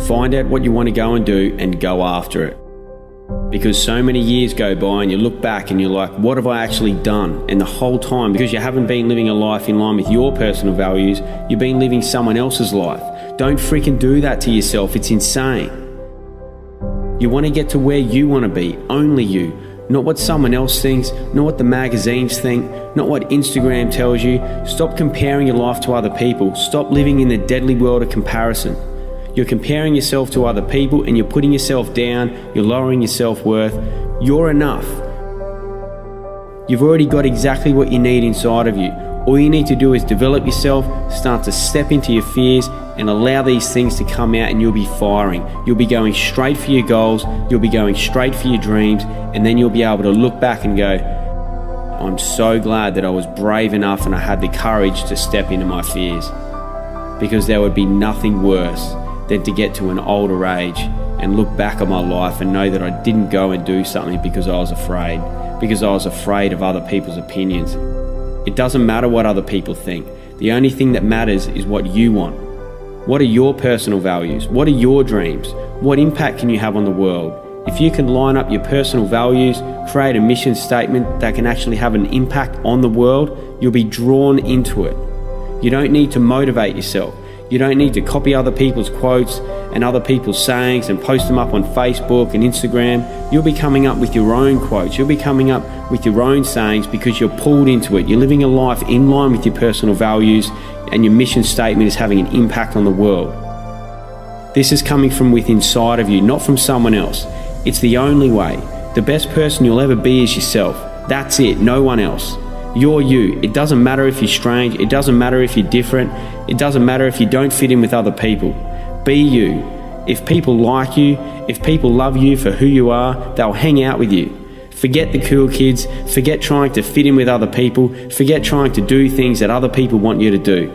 Find out what you want to go and do and go after it. Because so many years go by and you look back and you're like, what have I actually done? And the whole time, because you haven't been living a life in line with your personal values, you've been living someone else's life. Don't freaking do that to yourself. It's insane. You want to get to where you want to be, only you. Not what someone else thinks, not what the magazines think, not what Instagram tells you. Stop comparing your life to other people. Stop living in the deadly world of comparison. You're comparing yourself to other people and you're putting yourself down, you're lowering your self-worth. You're enough. You've already got exactly what you need inside of you. All you need to do is develop yourself, start to step into your fears and allow these things to come out, and you'll be firing. You'll be going straight for your goals, you'll be going straight for your dreams, and then you'll be able to look back and go, I'm so glad that I was brave enough and I had the courage to step into my fears. Because there would be nothing worse than to get to an older age and look back on my life and know that I didn't go and do something because I was afraid of other people's opinions. It doesn't matter what other people think. The only thing that matters is what you want. What are your personal values? What are your dreams? What impact can you have on the world? If you can line up your personal values, create a mission statement that can actually have an impact on the world, you'll be drawn into it. You don't need to motivate yourself. You don't need to copy other people's quotes and other people's sayings and post them up on Facebook and Instagram. You'll be coming up with your own quotes. You'll be coming up with your own sayings because you're pulled into it. You're living a life in line with your personal values, and your mission statement is having an impact on the world. This is coming from within inside of you, not from someone else. It's the only way. The best person you'll ever be is yourself. That's it, no one else. You're you. It doesn't matter if you're strange. It doesn't matter if you're different. It doesn't matter if you don't fit in with other people. Be you. If people like you, if people love you for who you are, they'll hang out with you. Forget the cool kids. Forget trying to fit in with other people. Forget trying to do things that other people want you to do.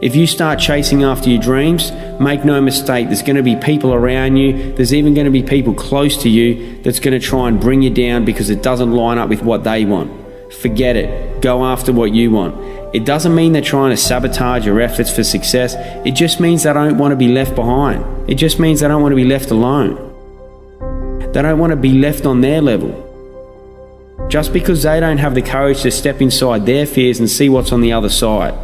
If you start chasing after your dreams, make no mistake, there's going to be people around you. There's even going to be people close to you that's going to try and bring you down because it doesn't line up with what they want. Forget it. Go after what you want. It doesn't mean they're trying to sabotage your efforts for success. It just means they don't want to be left behind. It just means they don't want to be left alone. They don't want to be left on their level. Just because they don't have the courage to step inside their fears and see what's on the other side.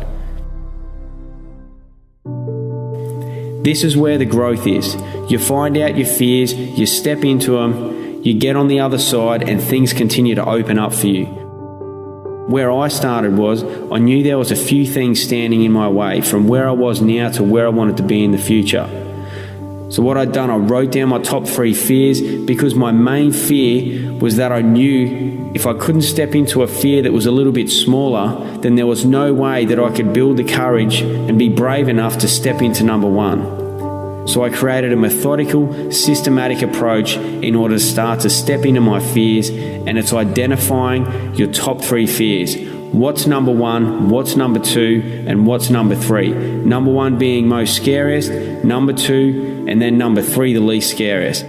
This is where the growth is. You find out your fears, you step into them, you get on the other side, and things continue to open up for you. Where I started was, I knew there was a few things standing in my way from where I was now to where I wanted to be in the future. So what I'd done, I wrote down my top 3 fears, because my main fear was that I knew if I couldn't step into a fear that was a little bit smaller, then there was no way that I could build the courage and be brave enough to step into number 1. So I created a methodical, systematic approach in order to start to step into my fears, and it's identifying your top 3 fears. What's number 1, what's number 2, and what's number 3? Number 1 being most scariest, number 2, and then number 3 the least scariest.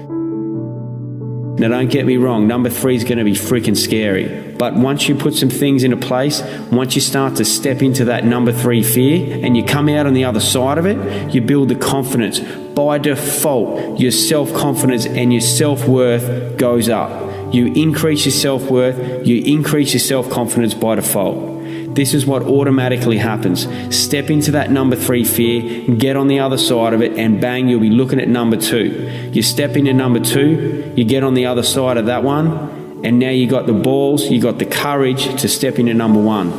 Now don't get me wrong, number 3 is going to be freaking scary. But once you put some things into place, once you start to step into that number 3 fear and you come out on the other side of it, you build the confidence. By default, your self-confidence and your self-worth goes up. You increase your self-worth, you increase your self-confidence by default. This is what automatically happens. Step into that number 3 fear, get on the other side of it, and bang, you'll be looking at number 2. You step into number 2, you get on the other side of that one, and now you got the balls, you got the courage to step into number 1.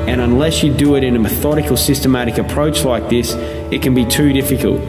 And unless you do it in a methodical, systematic approach like this, it can be too difficult.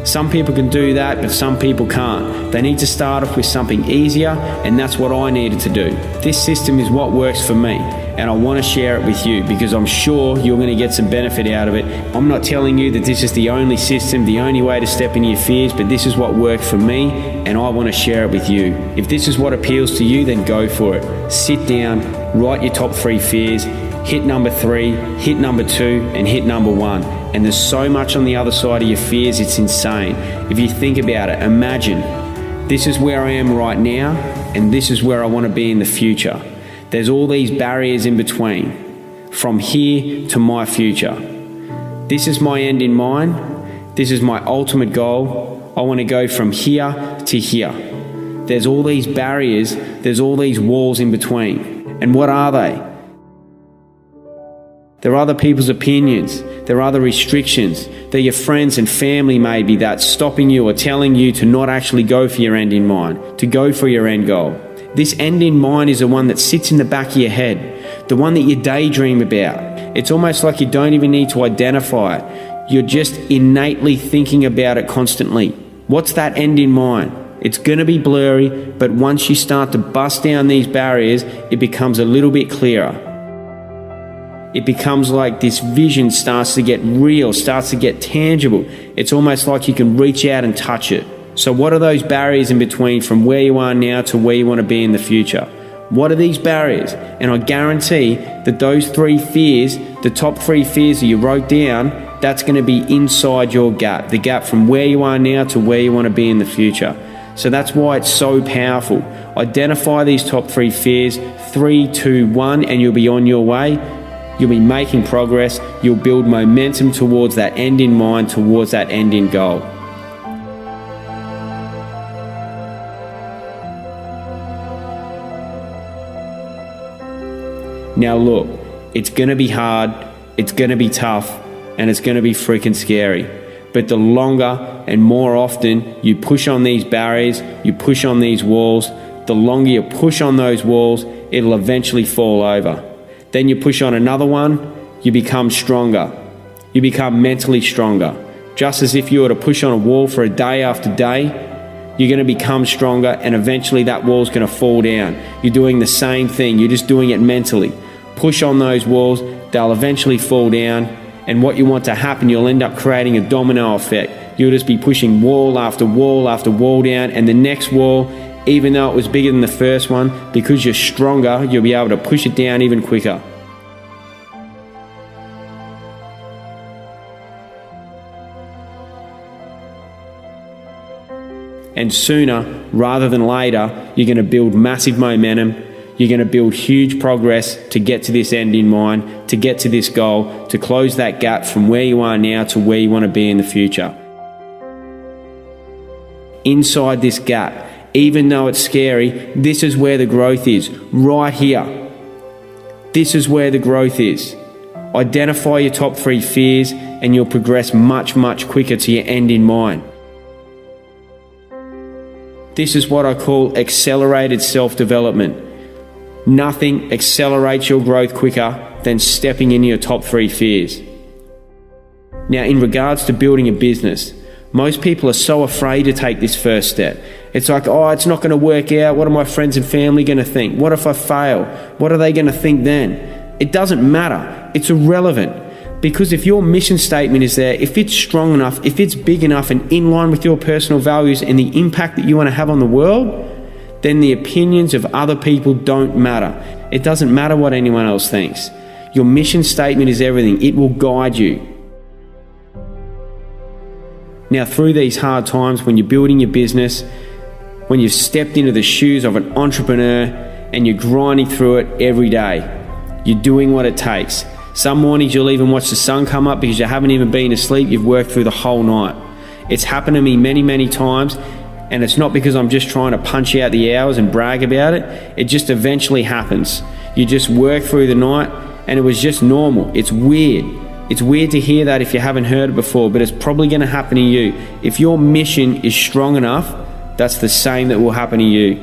Some people can do that, but some people can't. They need to start off with something easier, and that's what I needed to do. This system is what works for me, and I want to share it with you because I'm sure you're going to get some benefit out of it. I'm not telling you that this is the only system, the only way to step into your fears, but this is what worked for me, and I want to share it with you. If this is what appeals to you, then go for it. Sit down, write your top 3 fears, hit number 3, hit number 2, and hit number 1. And there's so much on the other side of your fears, it's insane. If you think about it, imagine, this is where I am right now, and this is where I want to be in the future. There's all these barriers in between, from here to my future. This is my end in mind, This is my ultimate goal. I want to go from here to here. There's all these barriers, there's all these walls in between. And what are they? They're other people's opinions. They're other restrictions. They're your friends and family maybe that's stopping you or telling you to not actually go for your end in mind, to go for your end goal. This end in mind is the one that sits in the back of your head, the one that you daydream about. It's almost like you don't even need to identify it. You're just innately thinking about it constantly. What's that end in mind? It's going to be blurry, but once you start to bust down these barriers, it becomes a little bit clearer. It becomes like this vision starts to get real, starts to get tangible. It's almost like you can reach out and touch it. So what are those barriers in between from where you are now to where you want to be in the future? What are these barriers? And I guarantee that those 3 fears, the top 3 fears that you wrote down, that's going to be inside your gap, the gap from where you are now to where you want to be in the future. So that's why it's so powerful. Identify these top 3 fears, 3, 2, 1, and you'll be on your way. You'll be making progress. You'll build momentum towards that end in mind, towards that end in goal. Now look, it's going to be hard, it's going to be tough, and it's going to be freaking scary. But the longer and more often you push on these barriers, you push on these walls, the longer you push on those walls, it'll eventually fall over. Then you push on another one, you become stronger. You become mentally stronger. Just as if you were to push on a wall for a day after day, you're going to become stronger and eventually that wall's going to fall down. You're doing the same thing, you're just doing it mentally. Push on those walls, they'll eventually fall down, and what you want to happen, you'll end up creating a domino effect. You'll just be pushing wall after wall after wall down, and the next wall, even though it was bigger than the first one, because you're stronger, you'll be able to push it down even quicker. And sooner rather than later, you're going to build massive momentum. You're going to build huge progress to get to this end in mind, to get to this goal, to close that gap from where you are now to where you want to be in the future. Inside this gap, even though it's scary, this is where the growth is, right here. This is where the growth is. Identify your top 3 fears and you'll progress much, much quicker to your end in mind. This is what I call accelerated self-development. Nothing accelerates your growth quicker than stepping into your top 3 fears. Now, in regards to building a business, most people are so afraid to take this first step. It's like, oh, it's not going to work out. What are my friends and family going to think? What if I fail? What are they going to think then? It doesn't matter. It's irrelevant. Because if your mission statement is there, if it's strong enough, if it's big enough and in line with your personal values and the impact that you want to have on the world, then the opinions of other people don't matter. It doesn't matter what anyone else thinks. Your mission statement is everything. It will guide you. Now, through these hard times, when you're building your business, when you've stepped into the shoes of an entrepreneur and you're grinding through it every day, you're doing what it takes. Some mornings you'll even watch the sun come up because you haven't even been asleep. You've worked through the whole night. It's happened to me many, many times. And it's not because I'm just trying to punch out the hours and brag about it. It just eventually happens. You just work through the night and it was just normal. It's weird. It's weird to hear that if you haven't heard it before, but it's probably going to happen to you. If your mission is strong enough, that's the same that will happen to you.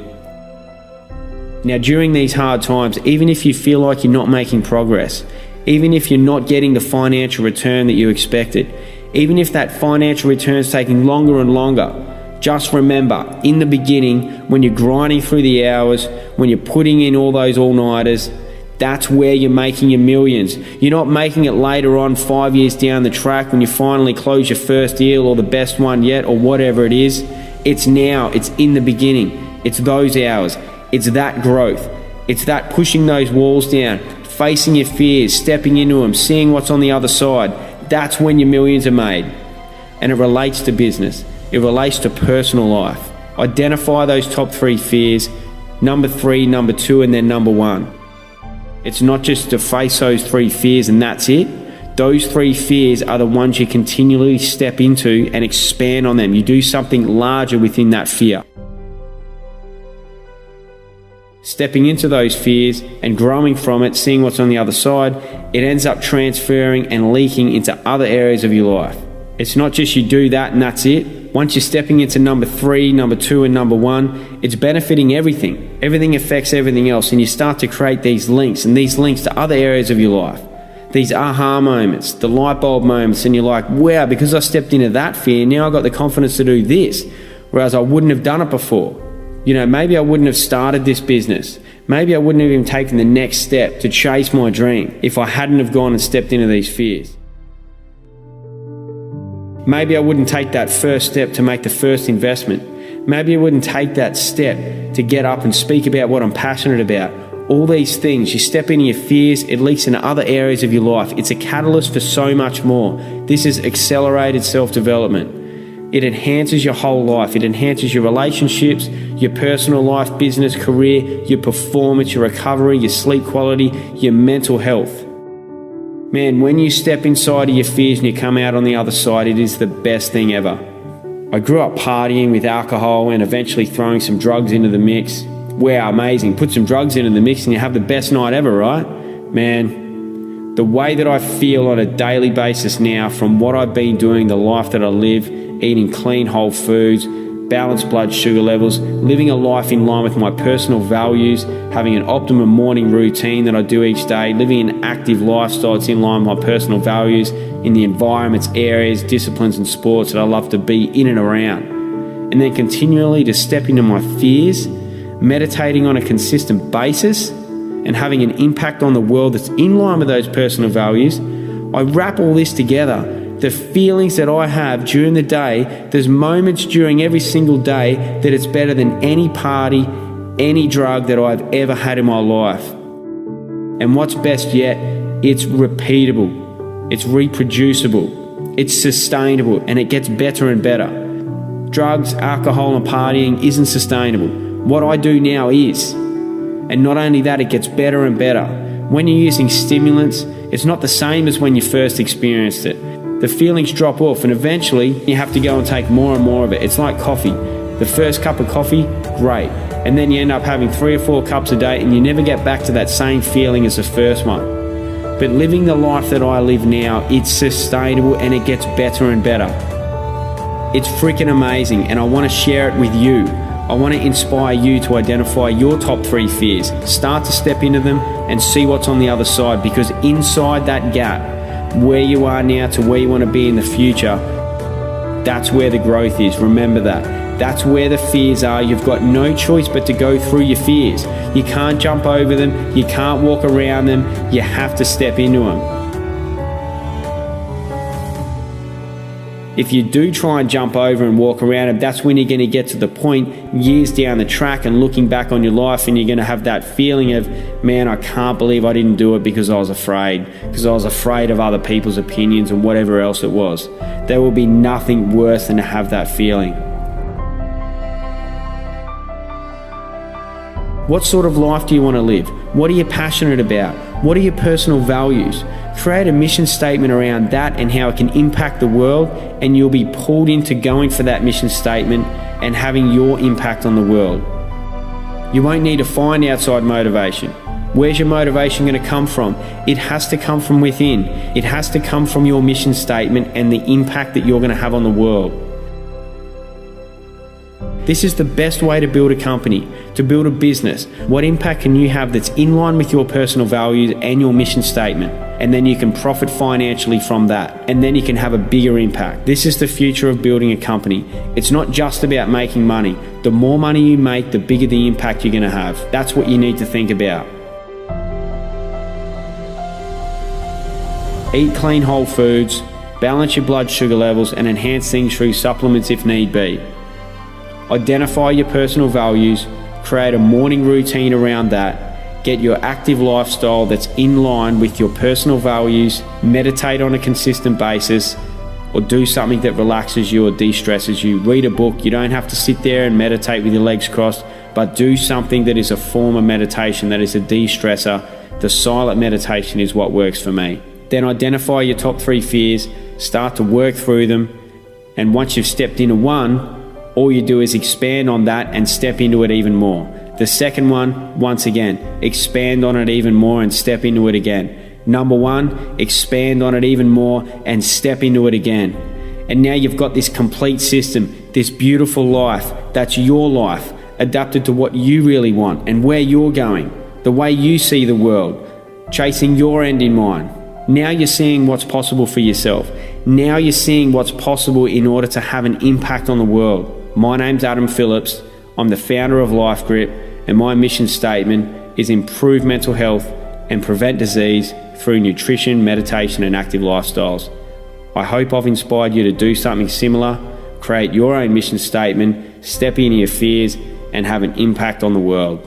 Now, during these hard times, even if you feel like you're not making progress, even if you're not getting the financial return that you expected, even if that financial return is taking longer and longer, just remember, in the beginning, when you're grinding through the hours, when you're putting in all those all-nighters, that's where you're making your millions. You're not making it later on 5 years down the track when you finally close your first deal or the best one yet or whatever it is. It's now. It's in the beginning. It's those hours. It's that growth. It's that pushing those walls down, facing your fears, stepping into them, seeing what's on the other side. That's when your millions are made. And it relates to business. It relates to personal life. Identify those top 3 fears, number 3, number 2, and then number 1. It's not just to face those 3 fears and that's it. Those 3 fears are the ones you continually step into and expand on them. You do something larger within that fear. Stepping into those fears and growing from it, seeing what's on the other side, it ends up transferring and leaking into other areas of your life. It's not just you do that and that's it. Once you're stepping into number 3, number 2, and number 1, it's benefiting everything. Everything affects everything else, and you start to create these links, and these links to other areas of your life. These aha moments, the light bulb moments, and you're like, wow, because I stepped into that fear, now I've got the confidence to do this, whereas I wouldn't have done it before. You know, maybe I wouldn't have started this business. Maybe I wouldn't have even taken the next step to chase my dream if I hadn't have gone and stepped into these fears. Maybe I wouldn't take that first step to make the first investment. Maybe I wouldn't take that step to get up and speak about what I'm passionate about. All these things, you step into your fears, it leaks into other areas of your life. It's a catalyst for so much more. This is accelerated self-development. It enhances your whole life. It enhances your relationships, your personal life, business, career, your performance, your recovery, your sleep quality, your mental health. Man, when you step inside of your fears and you come out on the other side, it is the best thing ever. I grew up partying with alcohol and eventually throwing some drugs into the mix. Wow, amazing. Put some drugs into the mix and you have the best night ever, right? Man, the way that I feel on a daily basis now from what I've been doing, the life that I live, eating clean whole foods, balanced blood sugar levels, living a life in line with my personal values, having an optimum morning routine that I do each day, living an active lifestyle that's in line with my personal values in the environments, areas, disciplines and sports that I love to be in and around. And then continually to step into my fears, meditating on a consistent basis and having an impact on the world that's in line with those personal values. I wrap all this together. The feelings that I have during the day, there's moments during every single day that it's better than any party, any drug that I've ever had in my life. And what's best yet, it's repeatable, it's reproducible, it's sustainable, and it gets better and better. Drugs, alcohol, and partying isn't sustainable. What I do now is. And not only that, it gets better and better. When you're using stimulants, it's not the same as when you first experienced it. The feelings drop off and eventually you have to go and take more and more of it. It's like coffee. The first cup of coffee, great. And then you end up having 3 or 4 cups a day and you never get back to that same feeling as the first one. But living the life that I live now, it's sustainable and it gets better and better. It's freaking amazing and I want to share it with you. I want to inspire you to identify your top 3 fears. Start to step into them and see what's on the other side, because inside that gap, where you are now to where you want to be in the future, that's where the growth is. Remember that. That's where the fears are. You've got no choice but to go through your fears. You can't jump over them. You can't walk around them. You have to step into them. If you do try and jump over and walk around it, that's when you're going to get to the point years down the track and looking back on your life and you're going to have that feeling of, man, I can't believe I didn't do it because I was afraid of other people's opinions and whatever else it was. There will be nothing worse than to have that feeling. What sort of life do you want to live? What are you passionate about? What are your personal values? Create a mission statement around that and how it can impact the world, and you'll be pulled into going for that mission statement and having your impact on the world. You won't need to find outside motivation. Where's your motivation going to come from? It has to come from within. It has to come from your mission statement and the impact that you're going to have on the world. This is the best way to build a company, to build a business. What impact can you have that's in line with your personal values and your mission statement? And then you can profit financially from that. And then you can have a bigger impact. This is the future of building a company. It's not just about making money. The more money you make, the bigger the impact you're going to have. That's what you need to think about. Eat clean whole foods, balance your blood sugar levels, and enhance things through supplements if need be. Identify your personal values, create a morning routine around that, get your active lifestyle that's in line with your personal values, meditate on a consistent basis, or do something that relaxes you or de-stresses you. Read a book. You don't have to sit there and meditate with your legs crossed, but do something that is a form of meditation, that is a de-stressor. The silent meditation is what works for me. Then identify your top 3 fears, start to work through them, and once you've stepped into one, all you do is expand on that and step into it even more. The second one, once again, expand on it even more and step into it again. Number 1, expand on it even more and step into it again. And now you've got this complete system, this beautiful life, that's your life, adapted to what you really want and where you're going, the way you see the world, chasing your end in mind. Now you're seeing what's possible for yourself. Now you're seeing what's possible in order to have an impact on the world. My name's Adam Phillips. I'm the founder of Life Grip, and my mission statement is improve mental health and prevent disease through nutrition, meditation, and active lifestyles. I hope I've inspired you to do something similar, create your own mission statement, step into your fears, and have an impact on the world.